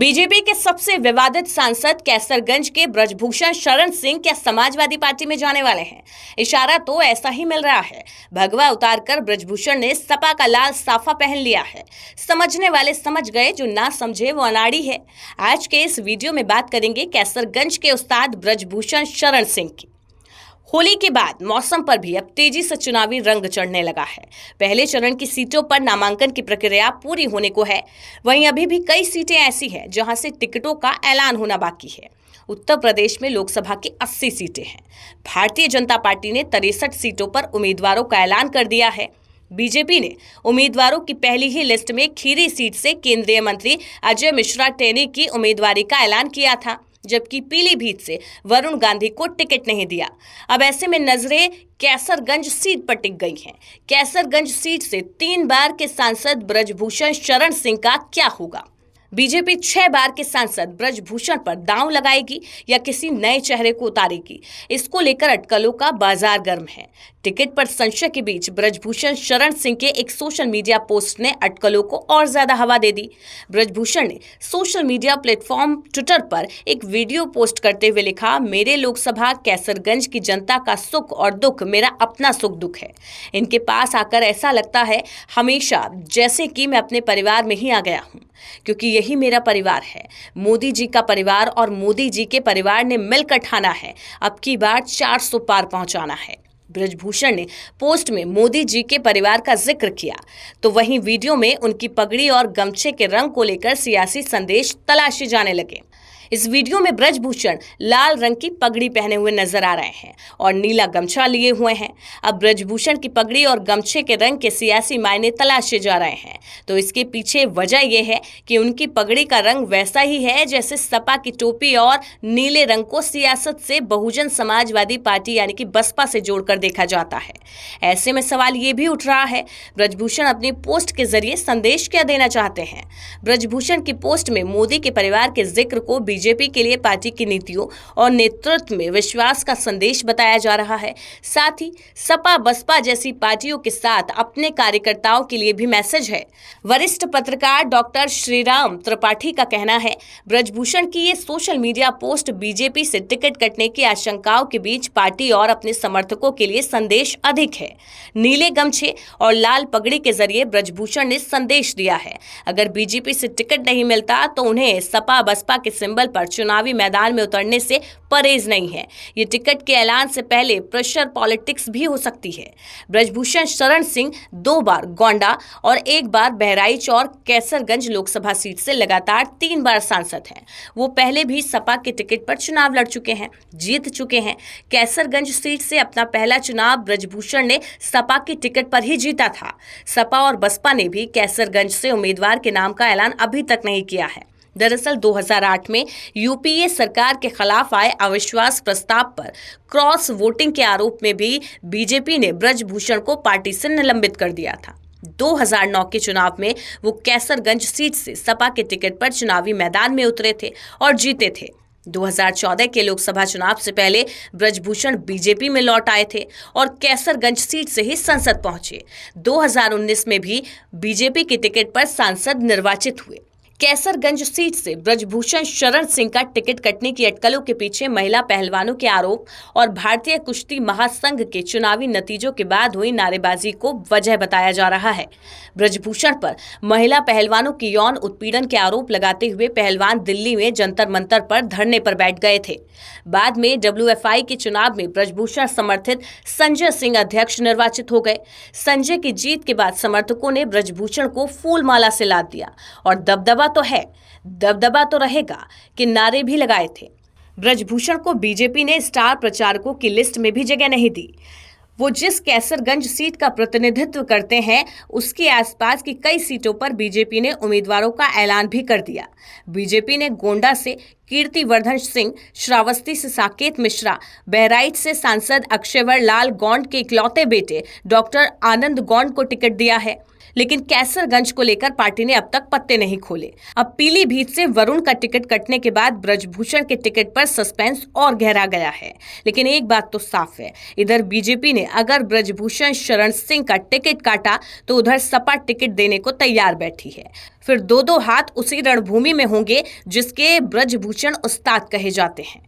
BJP के सबसे विवादित सांसद कैसरगंज के ब्रजभूषण शरण सिंह क्या समाजवादी पार्टी में जाने वाले हैं? इशारा तो ऐसा ही मिल रहा है। भगवा उतारकर ब्रजभूषण ने सपा का लाल साफा पहन लिया है। समझने वाले समझ गए, जो ना समझे वो अनाड़ी है। आज के इस वीडियो में बात करेंगे कैसरगंज के उस्ताद ब्रजभूषण शरण सिंह की। होली के बाद मौसम पर भी अब तेजी से चुनावी रंग चढ़ने लगा है। पहले चरण की सीटों पर नामांकन की प्रक्रिया पूरी होने को है। वहीं अभी भी कई सीटें ऐसी हैं जहां से टिकटों का ऐलान होना बाकी है। उत्तर प्रदेश में लोकसभा की 80 सीटें हैं। भारतीय जनता पार्टी ने 63 सीटों पर उम्मीदवारों का ऐलान कर दिया है। बीजेपी ने उम्मीदवारों की पहली ही लिस्ट में खीरी सीट से केंद्रीय मंत्री अजय मिश्रा टेनी की उम्मीदवारी का ऐलान किया था, जबकि पीलीभीत से वरुण गांधी को टिकट नहीं दिया। अब ऐसे में नजरें कैसरगंज सीट पर टिक गई हैं। कैसरगंज सीट से 3 बार के सांसद ब्रजभूषण शरण सिंह का क्या होगा? बीजेपी 6 बार के सांसद ब्रजभूषण पर दांव लगाएगी या किसी नए चेहरे को उतारेगी? इसको लेकर अटकलों का बाजार गर्म है। टिकट पर संशय के बीच ब्रजभूषण शरण सिंह के एक सोशल मीडिया पोस्ट ने अटकलों को और ज्यादा हवा दे दी। ब्रजभूषण ने सोशल मीडिया प्लेटफॉर्म ट्विटर पर एक वीडियो पोस्ट करते हुए लिखा, मेरे लोकसभा कैसरगंज की जनता का सुख और दुख मेरा अपना सुख दुख है। इनके पास आकर ऐसा लगता है हमेशा जैसे कि मैं अपने परिवार में ही आ गया हूँ, क्योंकि यही मेरा परिवार है। मोदी जी का परिवार और मोदी जी के परिवार ने मिलकर ठाना है, अब की बार 400 पार पहुंचाना है। ब्रजभूषण ने पोस्ट में मोदी जी के परिवार का जिक्र किया, तो वहीं वीडियो में उनकी पगड़ी और गमछे के रंग को लेकर सियासी संदेश तलाशे जाने लगे। इस वीडियो में ब्रजभूषण लाल रंग की पगड़ी पहने हुए नजर आ रहे हैं और नीला गमछा लिए हुए हैं। अब ब्रजभूषण की पगड़ी और गमछे के रंग के सियासी मायने तलाशे जा रहे हैं, तो इसके पीछे वजह यह है कि उनकी पगड़ी का रंग वैसा ही है जैसे सपा की टोपी और नीले रंग को सियासत से बहुजन समाजवादी पार्टी यानी कि बसपा से जोड़कर देखा जाता है। ऐसे में सवाल ये भी उठ रहा है, ब्रजभूषण अपनी पोस्ट के जरिए संदेश क्या देना चाहते हैं? ब्रजभूषण की पोस्ट में मोदी के परिवार के जिक्र को बीजेपी के लिए पार्टी की नीतियों और नेतृत्व में विश्वास का संदेश बताया जा रहा है। साथ ही सपा बसपा जैसी पार्टियों के साथ अपने कार्यकर्ताओं के लिए भी मैसेज है। वरिष्ठ पत्रकार डॉक्टर श्रीराम त्रिपाठी का कहना है, ब्रजभूषण की ये सोशल मीडिया पोस्ट बीजेपी से टिकट कटने की आशंकाओं के बीच पार्टी और अपने समर्थकों के लिए संदेश अधिक है। नीले गमछे और लाल पगड़ी के जरिए ब्रजभूषण ने संदेश दिया है, अगर बीजेपी से टिकट नहीं मिलता तो उन्हें सपा बसपा के सिंबल पर चुनावी मैदान में उतरने से परहेज नहीं है। ये टिकट के ऐलान से पहले प्रेशर पॉलिटिक्स भी हो सकती है। ब्रजभूषण शरण सिंह 2 बार गोंडा और 1 बार बहराइच और कैसरगंज लोकसभा सीट से लगातार 3 बार सांसद हैं। वो पहले भी सपा के टिकट पर चुनाव लड़ चुके हैं, जीत चुके हैं। कैसरगंज सीट से अपना पहला चुनाव ब्रजभूषण ने सपा की टिकट पर ही जीता था। सपा और बसपा ने भी कैसरगंज से उम्मीदवार के नाम का ऐलान अभी तक नहीं किया है। दरअसल 2008 में यूपीए सरकार के खिलाफ आए अविश्वास प्रस्ताव पर क्रॉस वोटिंग के आरोप में भी बीजेपी ने ब्रजभूषण को पार्टी से निलंबित कर दिया था। 2009 के चुनाव में वो कैसरगंज सीट से सपा के टिकट पर चुनावी मैदान में उतरे थे और जीते थे। 2014 के लोकसभा चुनाव से पहले ब्रजभूषण बीजेपी में लौट आए थे और कैसरगंज सीट से ही संसद पहुंचे। 2019 में भी बीजेपी के टिकट पर सांसद निर्वाचित हुए। कैसरगंज सीट से ब्रजभूषण शरण सिंह का टिकट कटने की अटकलों के पीछे महिला पहलवानों के आरोप और भारतीय कुश्ती महासंघ के चुनावी नतीजों के बाद हुई नारेबाजी को वजह बताया जा रहा है। ब्रजभूषण पर महिला पहलवानों की यौन उत्पीड़न के आरोप लगाते हुए पहलवान दिल्ली में जंतर मंतर पर धरने पर बैठ गए थे। बाद में डब्ल्यूएफआई के चुनाव में ब्रजभूषण समर्थित संजय सिंह अध्यक्ष निर्वाचित हो गए। संजय की जीत के बाद समर्थकों ने ब्रजभूषण को फूलमाला से लाद दिया और दबदबा तो है, दबदबा तो रहेगा कि नारे भी लगाए थे। ब्रजभूषण को बीजेपी ने स्टार प्रचारकों की लिस्ट में भी जगह नहीं दी। वो जिस कैसरगंज सीट का प्रतिनिधित्व करते हैं, उसके आसपास की कई सीटों पर बीजेपी ने उम्मीदवारों का ऐलान भी कर दिया। बीजेपी ने गोंडा से कीर्तिवर्धन सिंह, श्रावस्ती से साकेत मिश्रा, बहराइच से सांसद अक्षयवर लाल गौंड के इकलौते बेटे डॉक्टर आनंद गौंड को टिकट दिया है। लेकिन कैसरगंज को लेकर पार्टी ने अब तक पत्ते नहीं खोले। अब पीलीभीत से वरुण का टिकट कटने के बाद ब्रजभूषण के टिकट पर सस्पेंस और गहरा गया है। लेकिन एक बात तो साफ है, इधर बीजेपी ने अगर ब्रजभूषण शरण सिंह का टिकट काटा तो उधर सपा टिकट देने को तैयार बैठी है। फिर दो हाथ उसी रणभूमि में होंगे जिसके ब्रजभूषण उस्ताद कहे जाते हैं।